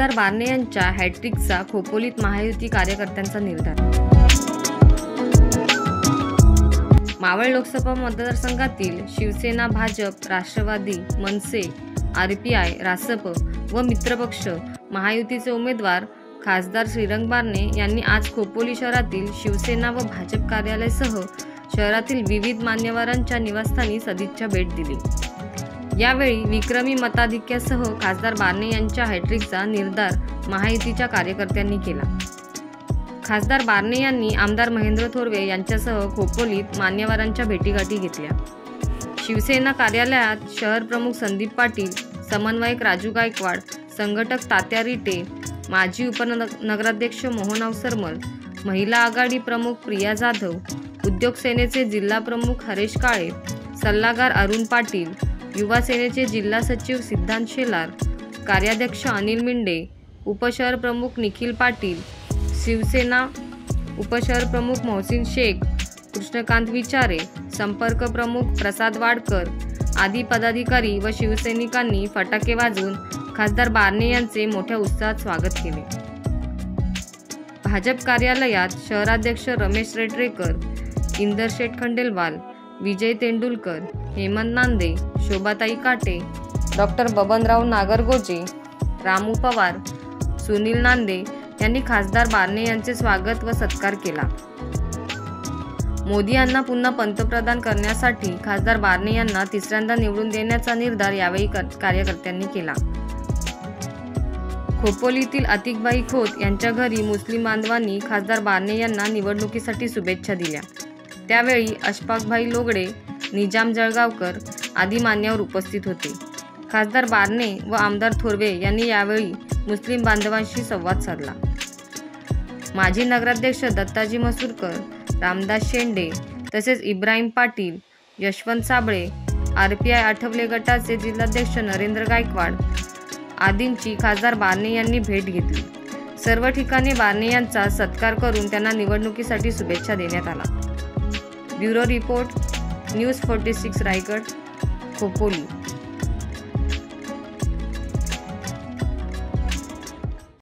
खासदार बारणे यांच्या हॅट्रिकचा खोपोलीत महायुती कार्यकर्त्यांचा निर्धार। मावळ लोकसभा मतदारसंघातील शिवसेना, भाजप, राष्ट्रवादी, मनसे, आरपीआय, रासप व मित्रपक्ष महायुतीचे उमेदवार खासदार श्रीरंग बारणे यांनी आज खोपोली शहरातील शिवसेना व भाजप कार्यालयासह शहरातील विविध मान्यवरांच्या निवासस्थानी सदिच्छा भेट दिली। यावेळी विक्रमी मताधिक्यासह खासदार बारणे यांच्या हॅट्रिकचा निर्धार महायुतीच्या कार्यकर्त्यांनी केला। खासदार बारणे यांनी आमदार महेंद्र थोरवे यांच्यासह खोपोलीत मान्यवरांच्या भेटीगाठी घेतल्या। शिवसेना कार्यालयात शहर प्रमुख संदीप पाटील, समन्वयक राजू गायकवाड, संघटक तात्या रिटे, माजी उपनगराध्यक्ष मोहन अवसरमल, महिला आघाडी प्रमुख प्रिया जाधव, उद्योग सेनेचे जिल्हा प्रमुख हरेश काळे, सल्लागार अरुण पाटील, युवा सेनेचे जिल्हा सचिव सिद्धांत शेलार, कार्याध्यक्ष अनिल मिंडे, उपशहर प्रमुख निखिल पाटील, शिवसेना उपशहर प्रमुख मोहसिन शेख, कृष्णकांत विचारे, संपर्क प्रमुख प्रसाद वाडकर आदी पदाधिकारी व शिवसैनिकांनी फटाके वाजवून खासदार बारणे यांचे मोठ्या उत्साहात स्वागत केले। भाजप कार्यालयात शहराध्यक्ष रमेश रेड्रेकर, इंदर शेठ खंडेलवाल, विजय तेंडुलकर, हेमंत नांदे, शोभाताई काटे, डॉक्टर बबनराव नागरगोजे, रामू पवार, सुनील नांदे यांनी खासदार बारणे यांचे स्वागत व सत्कार केला। मोदी यांना पुन्हा पंतप्रधान करण्यासाठी खासदार बारणे यांना तिसऱ्यांदा निवडून देण्याचा निर्धार यावेळी कार्यकर्त्यांनी केला। खोपोलीतील अतिकबाई खोत यांच्या घरी मुस्लिम बांधवांनी खासदार बारणे यांना निवडणुकीसाठी शुभेच्छा दिल्या। त्यावेळी अशफाकभाई लोगडे, निजाम जळगावकर आदी मान्यवर उपस्थित होते। खासदार बारणे व आमदार थोरवे यांनी यावेळी मुस्लिम बांधवांशी संवाद साधला। माजी नगराध्यक्ष दत्ताजी मसूरकर, रामदास शेंडे तसेच इब्राहिम पाटील, यशवंत साबळे, आरपीआय आठवले गटाचे जिल्हाध्यक्ष नरेंद्र गायकवाड आदींची खासदार बारणे यांनी भेट घेतली। सर्व ठिकाणी बारणे यांचा सत्कार करून त्यांना निवडणुकीसाठी शुभेच्छा देण्यात आला। Bureau report, news 46 Raigad, Khopoli.